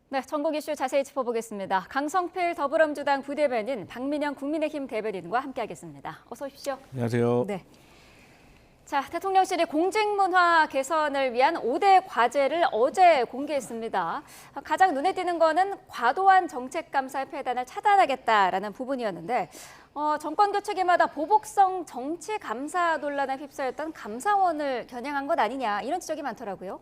네, 전국 이슈 자세히 짚어보겠습니다. 강성필 더불어민주당 부대변인, 박민영 국민의힘 대변인과 함께하겠습니다. 어서 오십시오. 안녕하세요. 네. 자, 대통령실이 공직문화 개선을 위한 5대 과제를 어제 공개했습니다. 가장 눈에 띄는 거는 과도한 정책 감사의 폐단을 차단하겠다라는 부분이었는데 정권 교체기마다 보복성 정치 감사 논란에 휩싸였던 감사원을 겨냥한 것 아니냐 이런 지적이 많더라고요.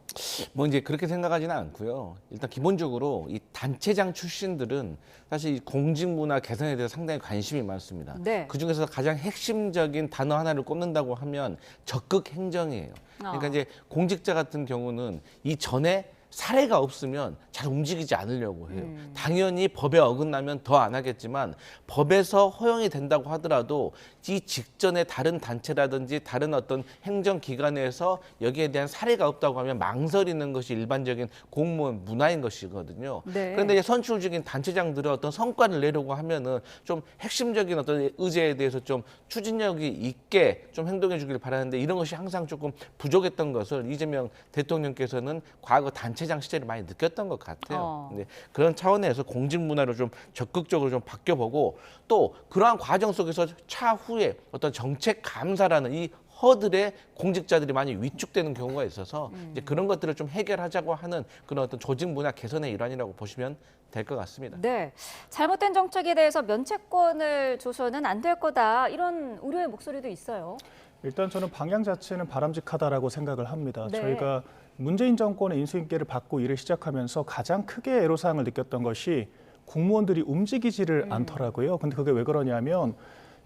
뭐 이제 그렇게 생각하지는 않고요. 일단 기본적으로 이 단체장 출신들은 사실 이 공직문화 개선에 대해서 상당히 관심이 많습니다. 네. 그중에서 가장 핵심적인 단어 하나를 꼽는다고 하면 적극 행정이에요. 그러니까 이제 공직자 같은 경우는 이 전에 사례가 없으면 잘 움직이지 않으려고 해요. 당연히 법에 어긋나면 더 안 하겠지만 법에서 허용이 된다고 하더라도 이 직전에 다른 단체라든지 다른 어떤 행정기관에서 여기에 대한 사례가 없다고 하면 망설이는 것이 일반적인 공무원 문화인 것이거든요. 네. 그런데 이제 선출 중인 단체장들은 어떤 성과를 내려고 하면은 좀 핵심적인 어떤 의제에 대해서 좀 추진력이 있게 좀 행동해 주길 바라는데 이런 것이 항상 조금 부족했던 것을 이재명 대통령께서는 과거 단체장 시절에 많이 느꼈던 것 같아요. 근데 그런 차원에서 공직 문화로 좀 적극적으로 좀 바뀌어보고 또 그러한 과정 속에서 차후에 어떤 정책 감사라는 이 허들에 공직자들이 많이 위축되는 경우가 있어서 이제 그런 것들을 좀 해결하자고 하는 그런 어떤 조직 문화 개선의 일환이라고 보시면 될 것 같습니다. 네, 잘못된 정책에 대해서 면책권을 줘서는 안 될 거다 이런 우려의 목소리도 있어요. 일단 저는 방향 자체는 바람직하다라고 생각을 합니다. 네. 저희가 문재인 정권의 인수인계를 받고 일을 시작하면서 가장 크게 애로사항을 느꼈던 것이 공무원들이 움직이지를 않더라고요. 근데 그게 왜 그러냐면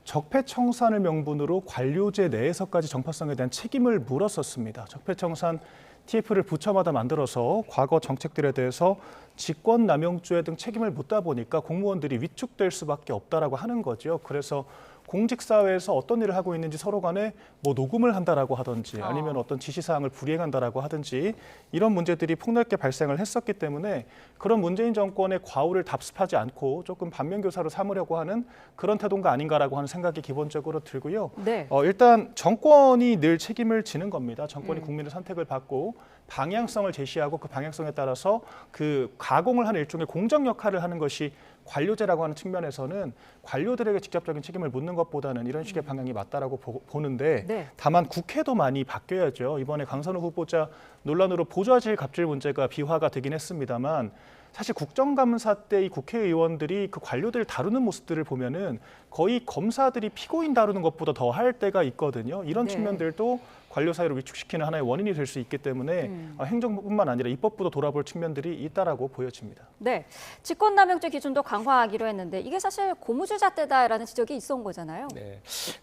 적폐청산을 명분으로 관료제 내에서까지 정파성에 대한 책임을 물었었습니다. 적폐청산 TF를 부처마다 만들어서 과거 정책들에 대해서 직권남용죄 등 책임을 묻다 보니까 공무원들이 위축될 수밖에 없다라고 하는 거죠. 그래서 공직사회에서 어떤 일을 하고 있는지 서로 간에 뭐 녹음을 한다라고 하든지 아니면 어떤 지시사항을 불이행한다라고 하든지 이런 문제들이 폭넓게 발생을 했었기 때문에 그런 문재인 정권의 과오를 답습하지 않고 조금 반면교사로 삼으려고 하는 그런 태도가 아닌가라고 하는 생각이 기본적으로 들고요. 네. 일단 정권이 늘 책임을 지는 겁니다. 정권이 국민의 선택을 받고 방향성을 제시하고 그 방향성에 따라서 그 가공을 하는 일종의 공정 역할을 하는 것이 관료제라고 하는 측면에서는 관료들에게 직접적인 책임을 묻는 것보다는 이런 식의 방향이 맞다라고 보는데 네. 다만 국회도 많이 바뀌어야죠. 이번에 강선우 후보자 논란으로 보좌질 갑질 문제가 비화가 되긴 했습니다만 사실 국정감사 때 이 국회의원들이 그 관료들을 다루는 모습들을 보면은 거의 검사들이 피고인 다루는 것보다 더 할 때가 있거든요. 이런 네. 측면들도 관료 사회를 위축시키는 하나의 원인이 될 수 있기 때문에 행정뿐만 아니라 입법부도 돌아볼 측면들이 있다라고 보여집니다. 네, 직권남용죄 기준도 강화하기로 했는데 이게 사실 고무줄잣대다라는 지적이 있어온 거잖아요. 네.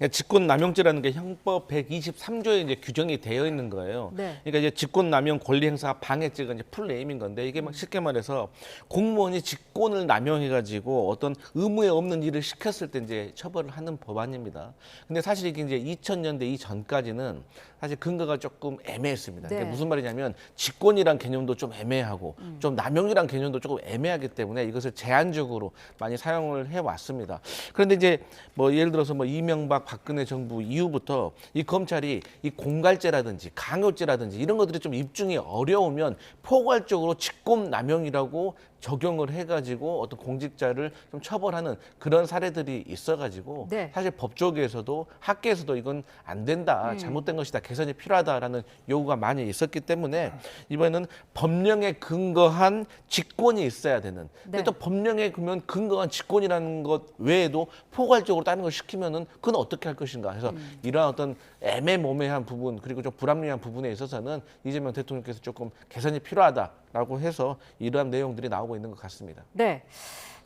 직권남용죄라는 게 형법 123조에 이제 규정이 되어 있는 거예요. 네. 그러니까 이제 직권남용 권리행사 방해죄가 이제 풀네임인 건데 이게 막 쉽게 말해서 공무원이 직권을 남용해가지고 어떤 의무에 없는 일을 시켰을 때 이제 처벌을 하는 법안입니다. 근데 사실 이게 이제 2000년대 이전까지는 사실 근거가 조금 애매했습니다. 네. 그러니까 무슨 말이냐면 직권이란 개념도 좀 애매하고 좀 남용이란 개념도 조금 애매하기 때문에 이것을 제한적으로 많이 사용을 해왔습니다. 그런데 이제 뭐 예를 들어서 뭐 이명박 박근혜 정부 이후부터 이 검찰이 이 공갈죄라든지 강요죄라든지 이런 것들이 좀 입증이 어려우면 포괄적으로 직권 남용이라고 적용을 해가지고 어떤 공직자를 좀 처벌하는 그런 사례들이 있어가지고 네. 사실 법조계에서도 학계에서도 이건 안 된다, 잘못된 것이다, 개선이 필요하다라는 요구가 많이 있었기 때문에 이번에는 법령에 근거한 직권이 있어야 되는. 근데 네. 또 법령에 그러면 근거한 직권이라는 것 외에도 포괄적으로 다른 걸 시키면은 그건 어떻게 할 것인가 해서 이러한 어떤 애매모매한 부분 그리고 좀 불합리한 부분에 있어서는 이재명 대통령께서 조금 개선이 필요하다라고 해서 이러한 내용들이 나오고 있는 것 같습니다. 네.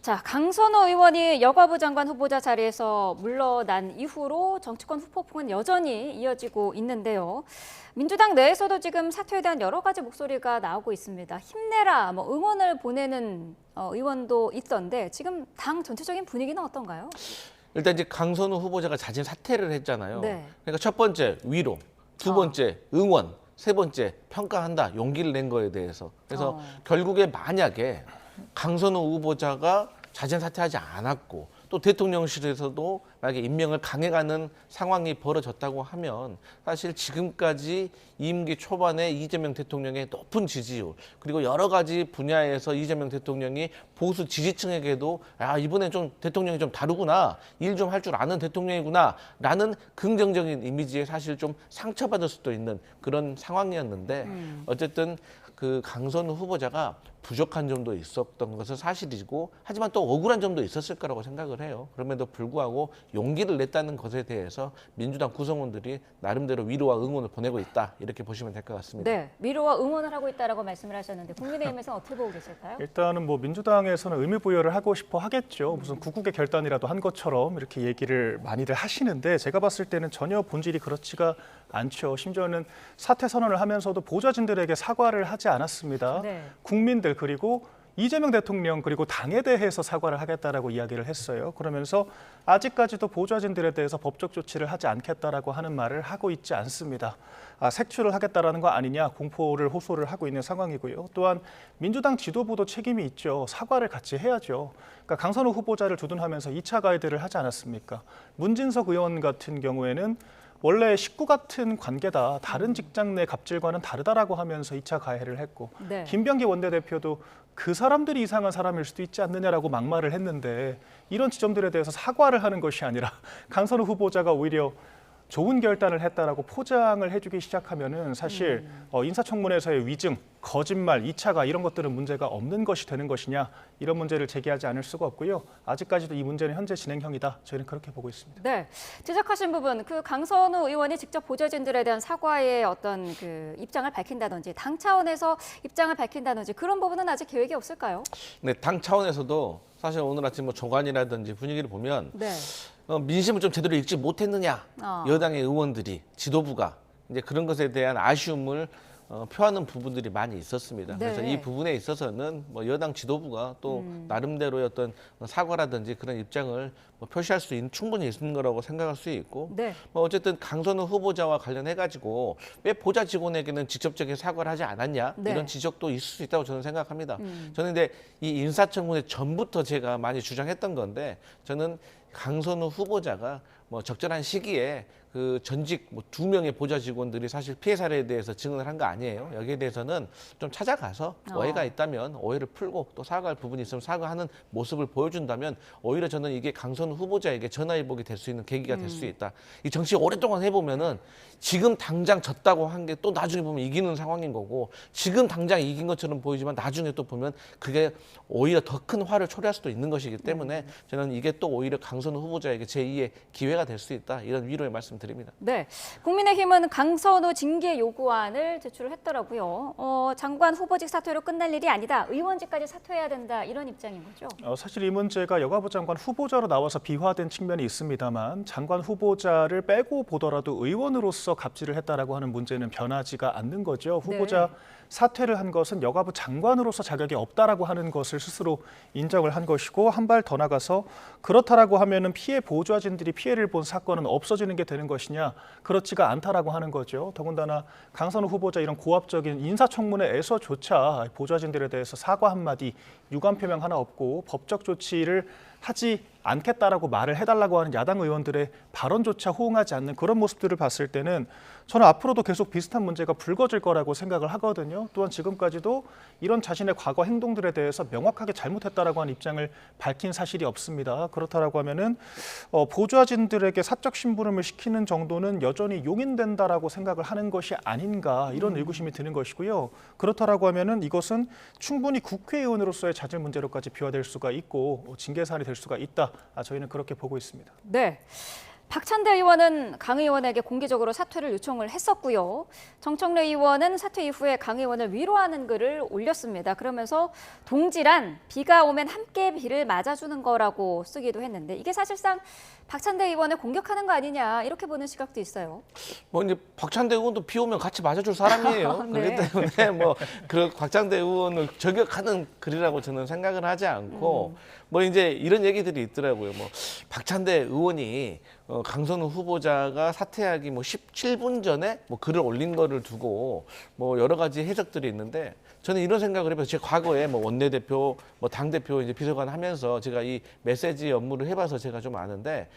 자, 강선호 의원이 여가부 장관 후보자 자리에서 물러난 이후로 정치권 후폭풍은 여전히 이어지고 있는데요. 민주당 내에서도 지금 사퇴에 대한 여러 가지 목소리가 나오고 있습니다. 힘내라, 뭐 응원을 보내는 의원도 있던데 지금 당 전체적인 분위기는 어떤가요? 일단 이제 강선우 후보자가 자진 사퇴를 했잖아요. 네. 그러니까 첫 번째 위로, 두 번째 응원, 세 번째 평가한다. 용기를 낸 거에 대해서. 그래서 결국에 만약에 강선우 후보자가 자진 사퇴하지 않았고 또 대통령실에서도 만약에 임명을 강행하는 상황이 벌어졌다고 하면 사실 지금까지 임기 초반에 이재명 대통령의 높은 지지율 그리고 여러 가지 분야에서 이재명 대통령이 보수 지지층에게도 이번엔 좀 대통령이 좀 다르구나, 일 좀 할 줄 아는 대통령이구나라는 긍정적인 이미지에 사실 좀 상처받을 수도 있는 그런 상황이었는데 어쨌든 그 강선우 후보자가 부족한 점도 있었던 것은 사실이고 하지만 또 억울한 점도 있었을 거라고 생각을 해요. 그럼에도 불구하고 용기를 냈다는 것에 대해서 민주당 구성원들이 나름대로 위로와 응원을 보내고 있다 이렇게 보시면 될 것 같습니다. 네, 위로와 응원을 하고 있다라고 말씀을 하셨는데 국민의힘에서는 어떻게 보고 계실까요? 일단은 뭐 민주당에서는 의미 부여를 하고 싶어 하겠죠. 무슨 구국의 결단이라도 한 것처럼 이렇게 얘기를 많이들 하시는데 제가 봤을 때는 전혀 본질이 그렇지가 않죠. 심지어는 사퇴 선언을 하면서도 보좌진들에게 사과를 하지 않았습니다. 네. 국민들 그리고 이재명 대통령 그리고 당에 대해서 사과를 하겠다라고 이야기를 했어요. 그러면서 아직까지도 보좌진들에 대해서 법적 조치를 하지 않겠다라고 하는 말을 하고 있지 않습니다. 색출을 하겠다라는 거 아니냐 공포를 호소를 하고 있는 상황이고요. 또한 민주당 지도부도 책임이 있죠. 사과를 같이 해야죠. 그러니까 강선우 후보자를 두둔하면서 2차 가이드를 하지 않았습니까? 문진석 의원 같은 경우에는 원래 식구 같은 관계다. 다른 직장 내 갑질과는 다르다라고 하면서 2차 가해를 했고 네. 김병기 원내대표도 그 사람들이 이상한 사람일 수도 있지 않느냐라고 막말을 했는데 이런 지점들에 대해서 사과를 하는 것이 아니라 강선우 후보자가 오히려 좋은 결단을 했다라고 포장을 해주기 시작하면은 사실 인사청문회에서의 위증, 거짓말, 2차가 이런 것들은 문제가 없는 것이 되는 것이냐 이런 문제를 제기하지 않을 수가 없고요. 아직까지도 이 문제는 현재 진행형이다. 저희는 그렇게 보고 있습니다. 네, 지적하신 부분 그 강선우 의원이 직접 보좌진들에 대한 사과의 어떤 그 입장을 밝힌다든지 당 차원에서 입장을 밝힌다든지 그런 부분은 아직 계획이 없을까요? 네, 당 차원에서도 사실 오늘 아침 뭐 조간이라든지 분위기를 보면 네. 민심을 좀 제대로 읽지 못했느냐 여당의 의원들이 지도부가 이제 그런 것에 대한 아쉬움을 표하는 부분들이 많이 있었습니다. 네. 그래서 이 부분에 있어서는 뭐 여당 지도부가 또 나름대로의 어떤 사과라든지 그런 입장을 뭐 표시할 수 있는 충분히 있는 거라고 생각할 수 있고 네. 뭐 어쨌든 강선우 후보자와 관련해 가지고 왜 보좌 직원에게는 직접적인 사과를 하지 않았냐 네. 이런 지적도 있을 수 있다고 저는 생각합니다. 저는 근데 이 인사청문회 전부터 제가 많이 주장했던 건데 저는 강선우 후보자가 뭐 적절한 시기에 그 전직 뭐 2명의 보좌 직원들이 사실 피해 사례에 대해서 증언을 한 거 아니에요. 여기에 대해서는 좀 찾아가서 오해가 있다면 오해를 풀고 또 사과할 부분이 있으면 사과하는 모습을 보여준다면 오히려 저는 이게 강선우 후보자에게 전화위복이 될 수 있는 계기가 될 수 있다. 이 정치 오랫동안 해보면은 지금 당장 졌다고 한 게 또 나중에 보면 이기는 상황인 거고 지금 당장 이긴 것처럼 보이지만 나중에 또 보면 그게 오히려 더 큰 화를 초래할 수도 있는 것이기 때문에 저는 이게 또 오히려 강선우 후보자에게 제2의 기회가 될 수 있다. 이런 위로의 말씀 드립니다. 네, 국민의힘은 강선우 징계 요구안을 제출을 했더라고요. 장관 후보직 사퇴로 끝날 일이 아니다. 의원직까지 사퇴해야 된다. 이런 입장인 거죠. 사실 이 문제가 여가부 장관 후보자로 나와서 비화된 측면이 있습니다만 장관 후보자를 빼고 보더라도 의원으로서 갑질을 했다라고 하는 문제는 변하지가 않는 거죠. 후보자 사퇴를 한 것은 여가부 장관으로서 자격이 없다라고 하는 것을 스스로 인정을 한 것이고 한 발 더 나가서 그렇다라고 하면은 피해 보좌진들이 피해를 본 사건은 없어지는 게 되는 것이냐 그렇지가 않다라고 하는 거죠. 더군다나 강선우 후보자 이런 고압적인 인사청문회에서조차 보좌진들에 대해서 사과 한마디 유감 표명 하나 없고 법적 조치를 하지 않겠다라고 말을 해달라고 하는 야당 의원들의 발언조차 호응하지 않는 그런 모습들을 봤을 때는 저는 앞으로도 계속 비슷한 문제가 불거질 거라고 생각을 하거든요. 또한 지금까지도 이런 자신의 과거 행동들에 대해서 명확하게 잘못했다라고 하는 입장을 밝힌 사실이 없습니다. 그렇다라고 하면은 보좌진들에게 사적 심부름을 시키는 정도는 여전히 용인된다라고 생각을 하는 것이 아닌가 이런 의구심이 드는 것이고요. 그렇다라고 하면은 이것은 충분히 국회의원으로서의 자질 문제로까지 비화될 수가 있고 징계 사안이 될 수가 있다. 저희는 그렇게 보고 있습니다. 네. 박찬대 의원은 강 의원에게 공개적으로 사퇴를 요청을 했었고요. 정청래 의원은 사퇴 이후에 강 의원을 위로하는 글을 올렸습니다. 그러면서 동지란 비가 오면 함께 비를 맞아주는 거라고 쓰기도 했는데 이게 사실상 박찬대 의원을 공격하는 거 아니냐 이렇게 보는 시각도 있어요. 뭐 이제 박찬대 의원도 비 오면 같이 맞아줄 사람이에요. 네. 그렇기 때문에 뭐 그 박찬대 의원을 저격하는 글이라고 저는 생각을 하지 않고 뭐 이제 이런 얘기들이 있더라고요. 뭐 박찬대 의원이 강선우 후보자가 사퇴하기 뭐 17분 전에 뭐 글을 올린 거를 두고 뭐 여러 가지 해석들이 있는데 저는 이런 생각을 해봐서 제가 과거에 뭐 원내대표, 뭐 당대표 이제 비서관 하면서 제가 이 메시지 업무를 해봐서 제가 좀 아는데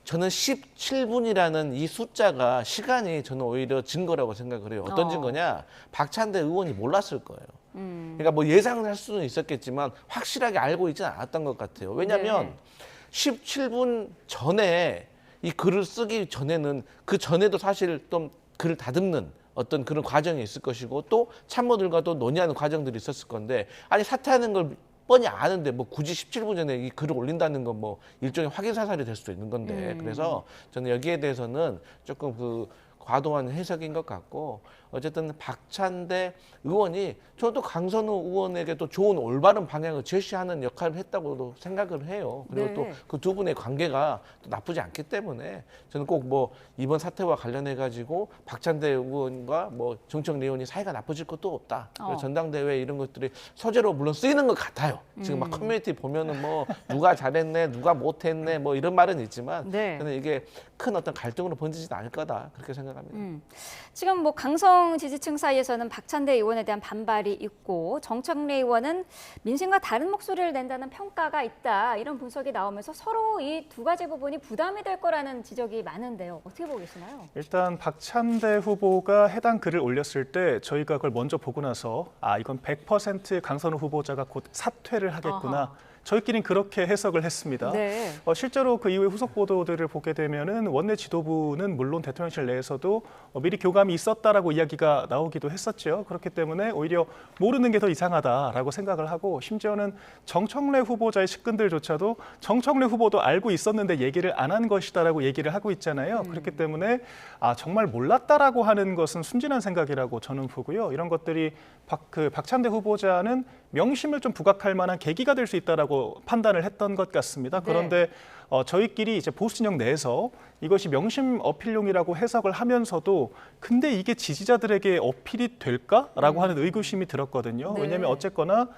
저는 17분이라는 이 숫자가 시간이 저는 오히려 증거라고 생각을 해요. 어떤 증거냐? 박찬대 의원이 몰랐을 거예요. 그러니까 뭐 예상을 할 수는 있었겠지만 확실하게 알고 있지는 않았던 것 같아요. 왜냐하면 17분 전에 이 글을 쓰기 전에는 그 전에도 사실 좀 글을 다듬는 어떤 그런 과정이 있을 것이고 또 참모들과도 논의하는 과정들이 있었을 건데 아니 사퇴하는 걸 뻔히 아는데 뭐 굳이 17분 전에 이 글을 올린다는 건 뭐 일종의 확인 사살이 될 수도 있는 건데 그래서 저는 여기에 대해서는 조금 그 과도한 해석인 것 같고 어쨌든 박찬대 의원이 저도 강선우 의원에게 또 좋은 올바른 방향을 제시하는 역할을 했다고도 생각을 해요. 그리고 또 그 두 분의 관계가 또 나쁘지 않기 때문에 저는 꼭 뭐 이번 사태와 관련해 가지고 박찬대 의원과 뭐 정청래 의원이 사이가 나빠질 것도 없다. 그래서 전당대회 이런 것들이 소재로 물론 쓰이는 것 같아요. 지금 막 커뮤니티 보면은 뭐 누가 잘했네, 누가 못했네, 뭐 이런 말은 있지만 저는 이게 큰 어떤 갈등으로 번지지는 않을 거다 그렇게 생각합니다. 지금 뭐 강성 지지층 사이에서는 박찬대 의원에 대한 반발이 있고 정청래 의원은 민심과 다른 목소리를 낸다는 평가가 있다 이런 분석이 나오면서 서로 이 두 가지 부분이 부담이 될 거라는 지적이 많은데요. 어떻게 보고 계시나요? 일단 박찬대 후보가 해당 글을 올렸을 때 저희가 그걸 먼저 보고 나서 이건 100% 강선우 후보자가 곧 사퇴를 하겠구나. 아하. 저희끼리는 그렇게 해석을 했습니다. 실제로 그 이후에 후속 보도들을 보게 되면은 원내 지도부는 물론 대통령실 내에서도 미리 교감이 있었다라고 이야기가 나오기도 했었죠. 그렇기 때문에 오히려 모르는 게 더 이상하다라고 생각을 하고 심지어는 정청래 후보자의 측근들조차도 정청래 후보도 알고 있었는데 얘기를 안 한 것이다라고 얘기를 하고 있잖아요. 그렇기 때문에 정말 몰랐다라고 하는 것은 순진한 생각이라고 저는 보고요. 이런 것들이 박찬대 후보자는 명심을 좀 부각할 만한 계기가 될 수 있다라고 판단을 했던 것 같습니다. 그런데 저희끼리 이제 보수 진영 내에서 이것이 명심 어필용이라고 해석을 하면서도 근데 이게 지지자들에게 어필이 될까라고 하는 의구심이 들었거든요. 왜냐하면 어쨌거나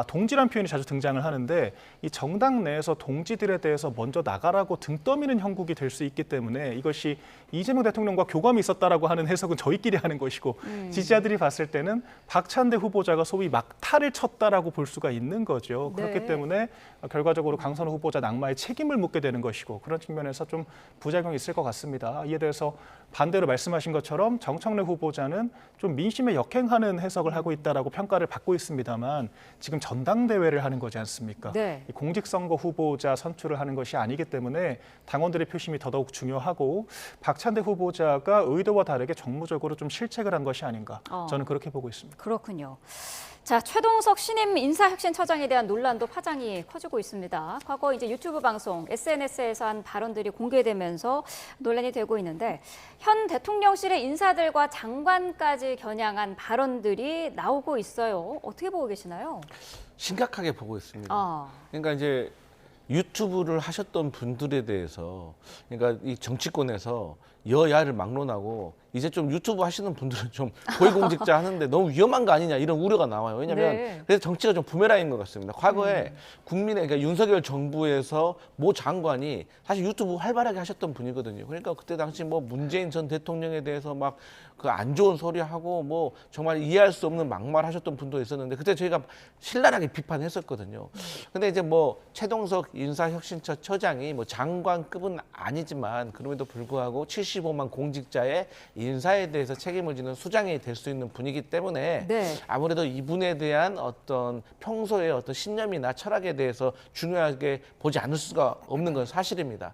동지란 표현이 자주 등장을 하는데 이 정당 내에서 동지들에 대해서 먼저 나가라고 등 떠미는 형국이 될 수 있기 때문에 이것이 이재명 대통령과 교감이 있었다라고 하는 해석은 저희끼리 하는 것이고 지지자들이 봤을 때는 박찬대 후보자가 소위 막타를 쳤다라고 볼 수가 있는 거죠. 그렇기 때문에 결과적으로 강선우 후보자 낙마에 책임을 묻게 되는 것이고 그런 측면에서 좀 부작용이 있을 것 같습니다. 이에 대해서 반대로 말씀하신 것처럼 정청래 후보자는 좀 민심에 역행하는 해석을 하고 있다라고 평가를 받고 있습니다만 지금 전당대회를 하는 거지 않습니까? 이 공직선거 후보자 선출을 하는 것이 아니기 때문에 당원들의 표심이 더더욱 중요하고 박찬대 후보자가 의도와 다르게 정무적으로 좀 실책을 한 것이 아닌가 저는 그렇게 보고 있습니다. 그렇군요. 자, 최동석 신임 인사혁신처장에 대한 논란도 파장이 커지고 있습니다. 과거 이제 유튜브 방송, SNS에서 한 발언들이 공개되면서 논란이 되고 있는데 현 대통령실의 인사들과 장관까지 겨냥한 발언들이 나오고 있어요. 어떻게 보고 계시나요? 심각하게 보고 있습니다. 그러니까 이제 유튜브를 하셨던 분들에 대해서 그러니까 이 정치권에서 여야를 막론하고 이제 좀 유튜브 하시는 분들은 좀 고위공직자 하는데 너무 위험한 거 아니냐 이런 우려가 나와요. 왜냐하면 그래서 정치가 좀 부메랑인 것 같습니다. 과거에 국민의 그러니까 윤석열 정부에서 모 장관이 사실 유튜브 활발하게 하셨던 분이거든요. 그러니까 그때 당시 뭐 문재인 전 대통령에 대해서 막 그 안 좋은 소리 하고 뭐 정말 이해할 수 없는 막말하셨던 분도 있었는데 그때 저희가 신랄하게 비판했었거든요. 근데 이제 뭐 최동석 인사혁신처 처장이 뭐 장관급은 아니지만 그럼에도 불구하고 75만 공직자의 인사에 대해서 책임을 지는 수장이 될 수 있는 분이기 때문에 아무래도 이분에 대한 어떤 평소의 어떤 신념이나 철학에 대해서 중요하게 보지 않을 수가 없는 건 사실입니다.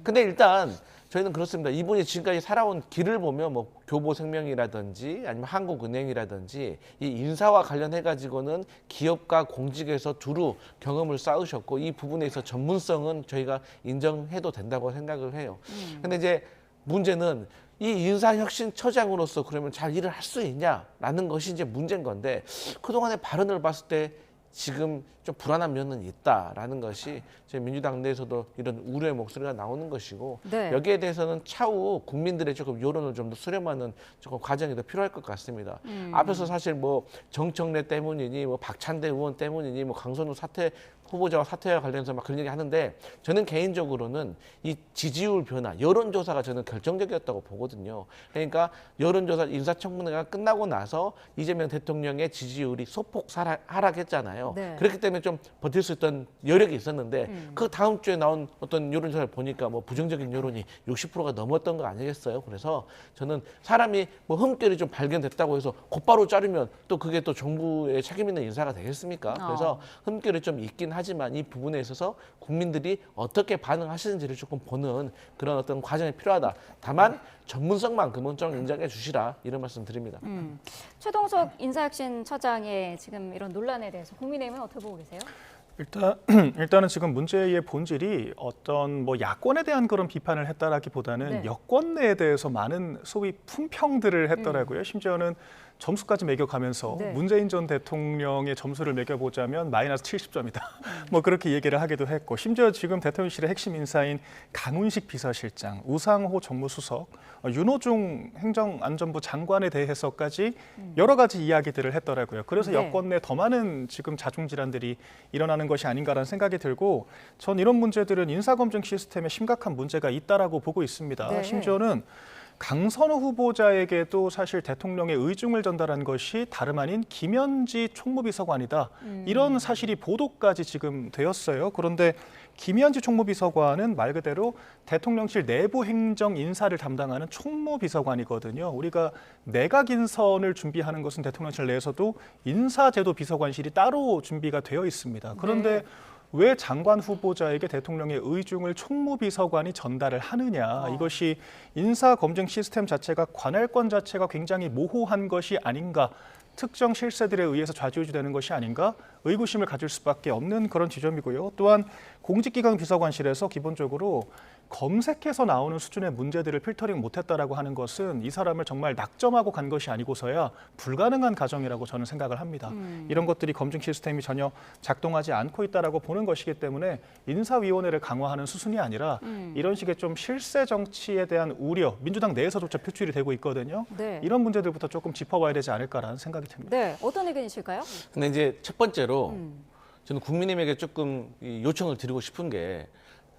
근데 일단 저희는 그렇습니다. 이분이 지금까지 살아온 길을 보면 뭐 교보생명이라든지 아니면 한국은행이라든지 이 인사와 관련해 가지고는 기업과 공직에서 두루 경험을 쌓으셨고 이 부분에 있어 전문성은 저희가 인정해도 된다고 생각을 해요. 근데 이제 문제는 이 인사혁신처장으로서 그러면 잘 일을 할 수 있냐라는 것이 이제 문제인 건데 그동안의 발언을 봤을 때 지금 좀 불안한 면은 있다라는 것이 제 민주당 내에서도 이런 우려의 목소리가 나오는 것이고 네. 여기에 대해서는 차후 국민들의 조금 여론을 좀 더 수렴하는 조금 과정이 더 필요할 것 같습니다. 앞에서 사실 뭐 정청래 때문이니 뭐 박찬대 의원 때문이니 뭐 강선우 후보자와 사퇴와 관련해서 막 그런 얘기 하는데 저는 개인적으로는 이 지지율 변화, 여론조사가 저는 결정적이었다고 보거든요. 그러니까 여론조사 인사청문회가 끝나고 나서 이재명 대통령의 지지율이 소폭 하락했잖아요. 네. 그렇기 때문에 좀 버틸 수 있던 여력이 있었는데 그 다음 주에 나온 어떤 여론조사를 보니까 뭐 부정적인 여론이 60%가 넘었던 거 아니겠어요? 그래서 저는 사람이 뭐 흠결이 좀 발견됐다고 해서 곧바로 자르면 또 그게 또 정부의 책임 있는 인사가 되겠습니까? 그래서 흠결이 좀 있긴 하지만 이 부분에 있어서 국민들이 어떻게 반응하시는지를 조금 보는 그런 어떤 과정이 필요하다. 다만 전문성만큼은 좀 인정해 주시라 이런 말씀 드립니다. 최동석 인사혁신처장의 지금 이런 논란에 대해서 국민의힘은 어떻게 보고 계세요? 일단은 지금 문제의 본질이 어떤 뭐 야권에 대한 그런 비판을 했다라기보다는 네. 여권 내에 대해서 많은 소위 품평들을 했더라고요. 심지어는 점수까지 매겨가면서 네. 문재인 전 대통령의 점수를 매겨보자면 마이너스 70점이다. 뭐 그렇게 얘기를 하기도 했고 심지어 지금 대통령실의 핵심 인사인 강훈식 비서실장, 우상호 정무수석, 윤호중 행정안전부 장관에 대해서까지 여러 가지 이야기들을 했더라고요. 그래서 네. 여권 내 더 많은 지금 자중질환들이 일어나는 것이 아닌가라는 생각이 들고 전 이런 문제들은 인사검증 시스템에 심각한 문제가 있다라고 보고 있습니다. 네. 심지어는 강선우 후보자에게도 사실 대통령의 의중을 전달한 것이 다름 아닌 김현지 총무비서관이다. 이런 사실이 보도까지 지금 되었어요. 그런데 김현지 총무비서관은 말 그대로 대통령실 내부 행정 인사를 담당하는 총무비서관이거든요. 우리가 내각 인선을 준비하는 것은 대통령실 내에서도 인사제도 비서관실이 따로 준비가 되어 있습니다. 그런데 네. 왜 장관 후보자에게 대통령의 의중을 총무비서관이 전달을 하느냐. 이것이 인사검증 시스템 자체가 관할권 자체가 굉장히 모호한 것이 아닌가. 특정 실세들에 의해서 좌지우지되는 것이 아닌가 의구심을 가질 수밖에 없는 그런 지점이고요. 또한 공직기강 비서관실에서 기본적으로 검색해서 나오는 수준의 문제들을 필터링 못했다라고 하는 것은 이 사람을 정말 낙점하고 간 것이 아니고서야 불가능한 가정이라고 저는 생각을 합니다. 이런 것들이 검증 시스템이 전혀 작동하지 않고 있다라고 보는 것이기 때문에 인사위원회를 강화하는 수순이 아니라 이런 식의 좀 실세 정치에 대한 우려, 민주당 내에서조차 표출이 되고 있거든요. 네. 이런 문제들부터 조금 짚어봐야 되지 않을까라는 생각이 듭니다. 네, 어떤 의견이실까요? 근데 이제 첫 번째로 저는 국민님에게 조금 이 요청을 드리고 싶은 게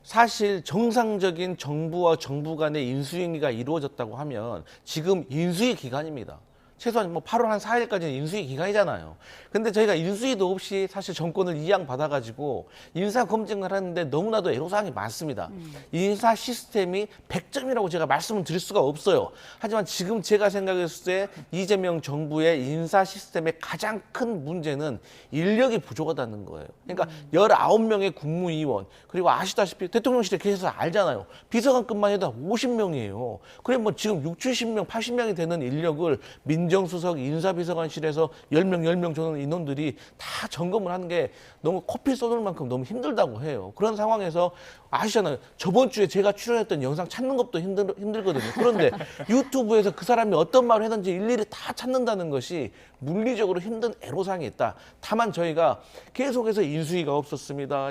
사실 정상적인 정부와 정부 간의 인수인계가 이루어졌다고 하면 지금 인수위 기간입니다. 최소한 뭐 8월 한 4일까지는 인수위 기간이잖아요. 근데 저희가 인수위도 없이 사실 정권을 이양받아가지고 인사 검증을 하는데 너무나도 애로사항이 많습니다. 인사 시스템이 100점이라고 제가 말씀을 드릴 수가 없어요. 하지만 지금 제가 생각했을 때 이재명 정부의 인사 시스템의 가장 큰 문제는 인력이 부족하다는 거예요. 그러니까 19명의 국무위원 그리고 아시다시피 대통령실에 계셔서 알잖아요. 비서관급만 해도 50명이에요. 그래 뭐 지금 70명, 80명이 되는 인력을 민정수석 인사비서관실에서 10명 정도 인원들이 다 점검을 하는 게 너무 커피 쏟을 만큼 너무 힘들다고 해요. 그런 상황에서 아시잖아요. 저번 주에 제가 출연했던 영상 찾는 것도 힘들거든요. 그런데 유튜브에서 그 사람이 어떤 말을 했는지 일일이 다 찾는다는 것이 물리적으로 힘든 애로사항이 있다. 다만 저희가 계속해서 인수위가 없었습니다.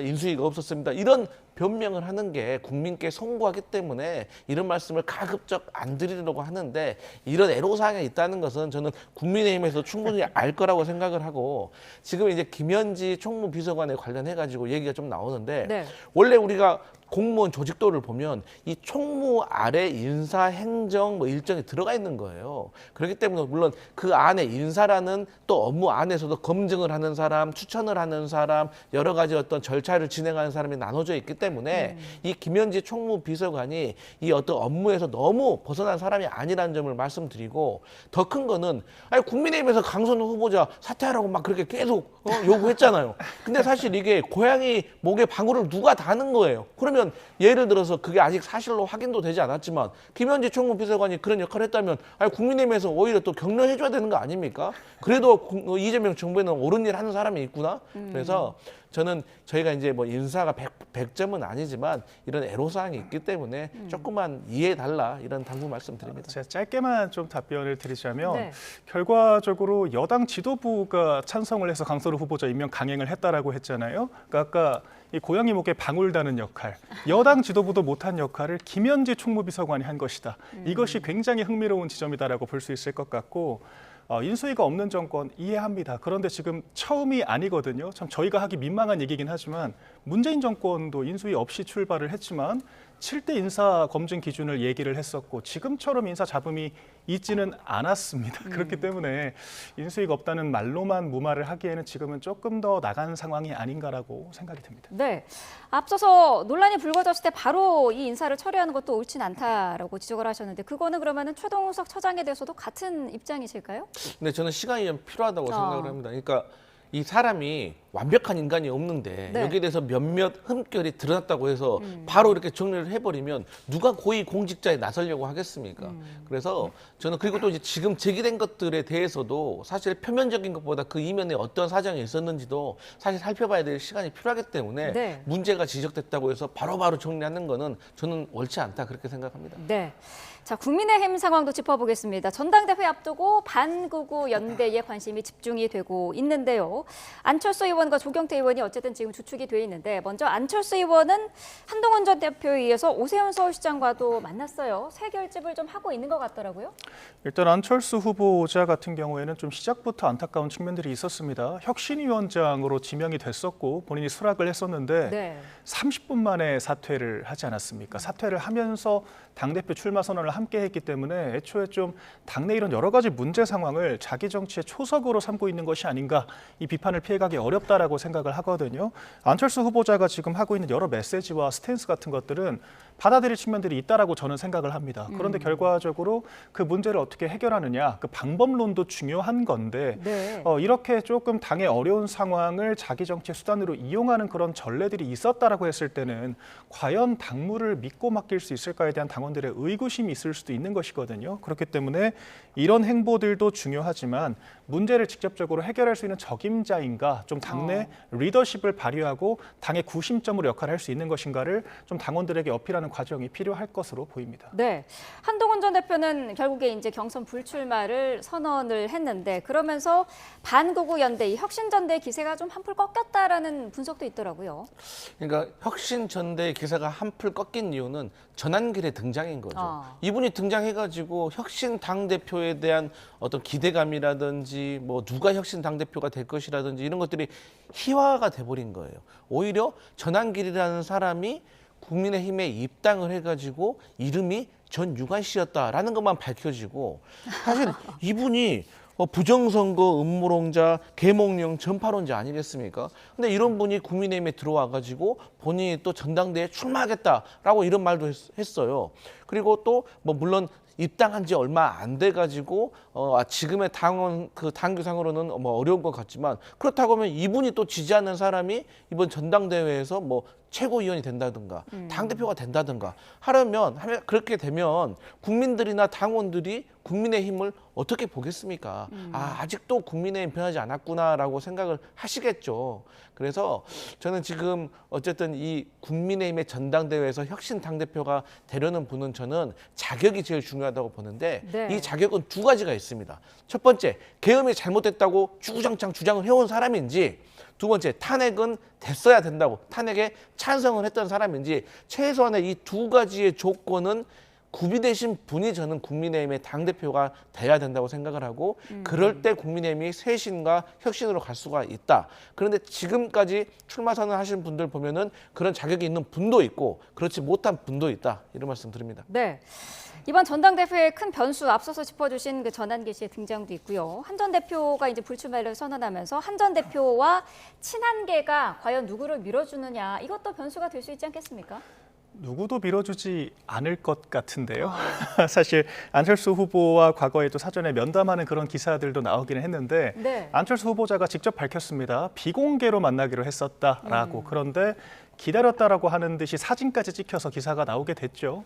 이런 변명을 하는 게 국민께 송구하기 때문에 이런 말씀을 가급적 안 드리려고 하는데 이런 애로사항이 있다는 것은 저는 국민의힘에서 충분히 알 거라고 생각을 하고 지금 이제 김현지 총무비서관에 관련해가지고 얘기가 좀 나오는데 네. 원래 우리가 공무원 조직도를 보면 이 총무 아래 인사, 행정 뭐 일정이 들어가 있는 거예요. 그렇기 때문에 물론 그 안에 인사라는 또 업무 안에서도 검증을 하는 사람, 추천을 하는 사람, 여러 가지 어떤 절차를 진행하는 사람이 나눠져 있기 때문에 이 김현지 총무비서관이 이 어떤 업무에서 너무 벗어난 사람이 아니라는 점을 말씀드리고 더 큰 거는 아니 국민의힘에서 강선우 후보자 사퇴하라고 막 그렇게 계속 요구했잖아요. 근데 사실 이게 고양이 목에 방울을 누가 다는 거예요. 그러면 예를 들어서 그게 아직 사실로 확인도 되지 않았지만 김현지 총무비서관이 그런 역할을 했다면 아니 국민의힘에서 오히려 또 격려해줘야 되는 거 아닙니까? 그래도 이재명 정부에는 옳은 일 하는 사람이 있구나. 그래서 저는 저희가 이제 뭐 인사가 100점은 아니지만 이런 애로사항이 있기 때문에 조금만 이해해달라 이런 당부 말씀드립니다. 제가 짧게만 좀 답변을 드리자면 네. 결과적으로 여당 지도부가 찬성을 해서 강서루 후보자 임명 강행을 했다라고 했잖아요. 그러니까 아까 이 고양이 목에 방울 다는 역할, 여당 지도부도 못한 역할을 김현지 총무비서관이 한 것이다. 이것이 굉장히 흥미로운 지점이다라고 볼 수 있을 것 같고 인수위가 없는 정권 이해합니다. 그런데 지금 처음이 아니거든요. 참 저희가 하기 민망한 얘기긴 하지만 문재인 정권도 인수위 없이 출발을 했지만 7대 인사 검증 기준을 얘기를 했었고 지금처럼 인사 잡음이 있지는 않았습니다. 그렇기 때문에 인수위가 없다는 말로만 무마를 하기에는 지금은 조금 더 나간 상황이 아닌가라고 생각이 듭니다. 네. 앞서서 논란이 불거졌을 때 바로 이 인사를 처리하는 것도 옳진 않다라고 지적을 하셨는데 그거는 그러면은 최동석 처장에 대해서도 같은 입장이실까요? 근데 저는 시간이 좀 필요하다고 생각을 합니다. 그러니까 이 사람이 완벽한 인간이 없는데 네. 여기에 대해서 몇몇 흠결이 드러났다고 해서 바로 이렇게 정리를 해버리면 누가 고위 공직자에 나서려고 하겠습니까? 그래서 저는 그리고 또 이제 지금 제기된 것들에 대해서도 사실 표면적인 것보다 그 이면에 어떤 사정이 있었는지도 사실 살펴봐야 될 시간이 필요하기 때문에 네. 문제가 지적됐다고 해서 바로바로 정리하는 거는 저는 옳지 않다 그렇게 생각합니다. 네. 자, 국민의힘 상황도 짚어보겠습니다. 전당대회 앞두고 반구구 연대에 관심이 집중이 되고 있는데요. 안철수 의원과 조경태 의원이 어쨌든 지금 주축이 돼 있는데 먼저 안철수 의원은 한동훈 전 대표에 의해서 오세훈 서울시장과도 만났어요. 새 결집을 좀 하고 있는 것 같더라고요. 일단 안철수 후보자 같은 경우에는 좀 시작부터 안타까운 측면들이 있었습니다. 혁신위원장으로 지명이 됐었고 본인이 수락을 했었는데 네. 30분 만에 사퇴를 하지 않았습니까? 사퇴를 하면서 당대표 출마 선언을 함께 했기 때문에 애초에 좀 당내 이런 여러 가지 문제 상황을 자기 정치의 초석으로 삼고 있는 것이 아닌가 이 비판을 피해가기 어렵다라고 생각을 하거든요. 안철수 후보자가 지금 하고 있는 여러 메시지와 스탠스 같은 것들은 받아들일 측면들이 있다라고 저는 생각을 합니다. 그런데 결과적으로 그 문제를 어떻게 해결하느냐 그 방법론도 중요한 건데 네. 이렇게 조금 당의 어려운 상황을 자기 정치의 수단으로 이용하는 그런 전례들이 있었다라고 했을 때는 과연 당무를 믿고 맡길 수 있을까에 대한 당원들의 의구심이 있을 수도 있는 것이거든요. 그렇기 때문에 이런 행보들도 중요하지만 문제를 직접적으로 해결할 수 있는 적임자인가 좀 당내 리더십을 발휘하고 당의 구심점으로 역할을 할 수 있는 것인가를 좀 당원들에게 어필하는 과정이 필요할 것으로 보입니다. 네. 한동훈 전 대표는 결국에 이제 경선 불출마를 선언을 했는데 그러면서 반구구 연대, 이 혁신전대의 기세가 좀 한풀 꺾였다라는 분석도 있더라고요. 그러니까 혁신전대의 기세가 한풀 꺾인 이유는 전환길의 등장인 거죠. 이분이 등장해가지고 혁신 당대표에 대한 어떤 기대감이라든지 뭐 누가 혁신 당대표가 될 것이라든지 이런 것들이 희화가 돼버린 거예요. 오히려 전환길이라는 사람이 국민의힘에 입당을 해가지고 이름이 전유관 씨였다라는 것만 밝혀지고 사실 이분이 부정선거, 음모론자, 계몽령, 전파론자 아니겠습니까? 근데 이런 분이 국민의힘에 들어와가지고 본인이 또 전당대회에 출마하겠다라고 이런 말도 했어요. 그리고 또 뭐 물론 입당한 지 얼마 안 돼가지고 지금의 당원 그 당규상으로는 뭐 어려운 것 같지만 그렇다고 하면 이분이 또 지지하는 사람이 이번 전당대회에서 뭐 최고위원이 된다든가 당대표가 된다든가 하려면 그렇게 되면 국민들이나 당원들이 국민의힘을 어떻게 보겠습니까? 아직도 국민의힘 변하지 않았구나라고 생각을 하시겠죠. 그래서 저는 지금 어쨌든 이 국민의힘의 전당대회에서 혁신 당대표가 되려는 분은 저는 자격이 제일 중요하다고 보는데 네. 이 자격은 두 가지가 있습니다. 첫 번째, 계엄이 잘못됐다고 주구장창 주장을 해온 사람인지 두 번째, 탄핵은 됐어야 된다고 탄핵에 찬성을 했던 사람인지 최소한의 이 두 가지의 조건은 구비되신 분이 저는 국민의힘의 당대표가 돼야 된다고 생각을 하고 그럴 때 국민의힘이 쇄신과 혁신으로 갈 수가 있다. 그런데 지금까지 출마 선언하신 분들 보면은 그런 자격이 있는 분도 있고 그렇지 못한 분도 있다. 이런 말씀 드립니다. 네. 이번 전당대회의 큰 변수 앞서서 짚어주신 그 전환기 씨의 등장도 있고요. 한 전 대표가 이제 불출마를 선언하면서 한 전 대표와 친한계가 과연 누구를 밀어주느냐 이것도 변수가 될 수 있지 않겠습니까? 누구도 밀어주지 않을 것 같은데요. 사실 안철수 후보와 과거에도 사전에 면담하는 그런 기사들도 나오기는 했는데 네. 안철수 후보자가 직접 밝혔습니다. 비공개로 만나기로 했었다라고. 그런데 기다렸다라고 하는 듯이 사진까지 찍혀서 기사가 나오게 됐죠.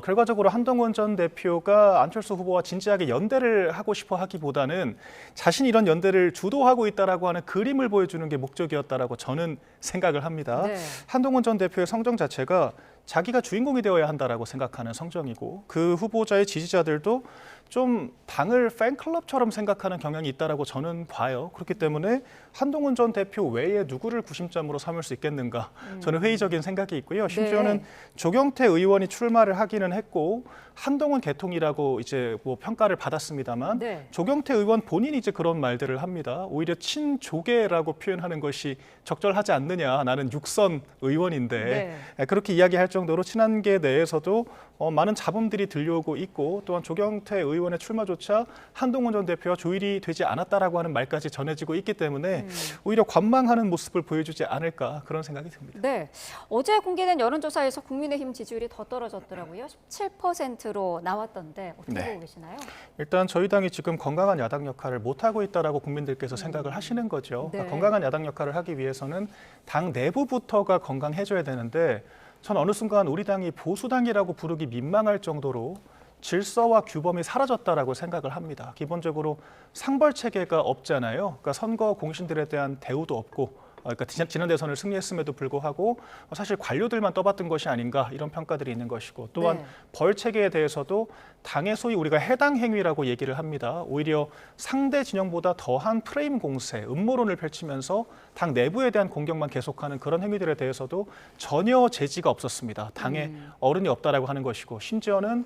결과적으로 한동훈 전 대표가 안철수 후보와 진지하게 연대를 하고 싶어 하기보다는 자신이 이런 연대를 주도하고 있다라고 하는 그림을 보여주는 게 목적이었다라고 저는 생각을 합니다. 네. 한동훈 전 대표의 성정 자체가 자기가 주인공이 되어야 한다라고 생각하는 성정이고 그 후보자의 지지자들도 좀 당을 팬클럽처럼 생각하는 경향이 있다라고 저는 봐요. 그렇기 때문에 한동훈 전 대표 외에 누구를 구심점으로 삼을 수 있겠는가? 저는 회의적인 생각이 있고요. 심지어는 네. 조경태 의원이 출마를 하기는 했고 한동훈 개통이라고 이제 뭐 평가를 받았습니다만 네. 조경태 의원 본인이 이제 그런 말들을 합니다. 오히려 친조계라고 표현하는 것이 적절하지 않느냐. 나는 육선 의원인데 그렇게 이야기할 정도로 친한계 내에서도 많은 잡음들이 들려오고 있고 또한 조경태 의원의 출마조차 한동훈 전 대표와 조율이 되지 않았다라고 하는 말까지 전해지고 있기 때문에 오히려 관망하는 모습을 보여주지 않을까 그런 생각이 듭니다. 네, 어제 공개된 여론조사에서 국민의힘 지지율이 더 떨어졌더라고요. 17%로 나왔던데 어떻게 네. 보고 계시나요? 일단 저희 당이 지금 건강한 야당 역할을 못하고 있다라고 국민들께서 생각을 하시는 거죠. 네. 그러니까 건강한 야당 역할을 하기 위해서는 당 내부부터가 건강해져야 되는데 전 어느 순간 우리 당이 보수당이라고 부르기 민망할 정도로 질서와 규범이 사라졌다라고 생각을 합니다. 기본적으로 상벌 체계가 없잖아요. 그러니까 선거 공신들에 대한 대우도 없고 그러니까 지난 대선을 승리했음에도 불구하고 사실 관료들만 떠받든 것이 아닌가 이런 평가들이 있는 것이고 또한 네. 벌 체계에 대해서도 당의 소위 우리가 해당 행위라고 얘기를 합니다. 오히려 상대 진영보다 더한 프레임 공세, 음모론을 펼치면서 당 내부에 대한 공격만 계속하는 그런 행위들에 대해서도 전혀 제지가 없었습니다. 당에 어른이 없다라고 하는 것이고 심지어는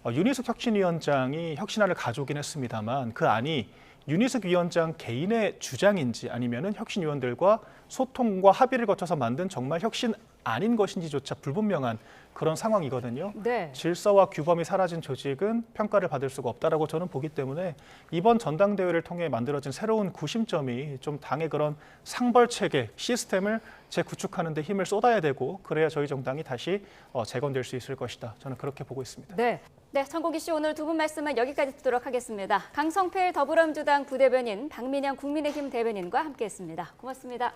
윤희숙 혁신위원장이 혁신안을 가져오긴 했습니다만 그 안이 윤희숙 위원장 개인의 주장인지 아니면은 혁신위원들과 소통과 합의를 거쳐서 만든 정말 혁신 아닌 것인지조차 불분명한 그런 상황이거든요. 네. 질서와 규범이 사라진 조직은 평가를 받을 수가 없다라고 저는 보기 때문에 이번 전당대회를 통해 만들어진 새로운 구심점이 좀 당의 그런 상벌 체계 시스템을 재구축하는 데 힘을 쏟아야 되고 그래야 저희 정당이 다시 재건될 수 있을 것이다. 저는 그렇게 보고 있습니다. 네. 네, 정국희 씨 오늘 두 분 말씀은 여기까지 듣도록 하겠습니다. 강성필 더불어민주당 부대변인, 박민영 국민의힘 대변인과 함께했습니다. 고맙습니다.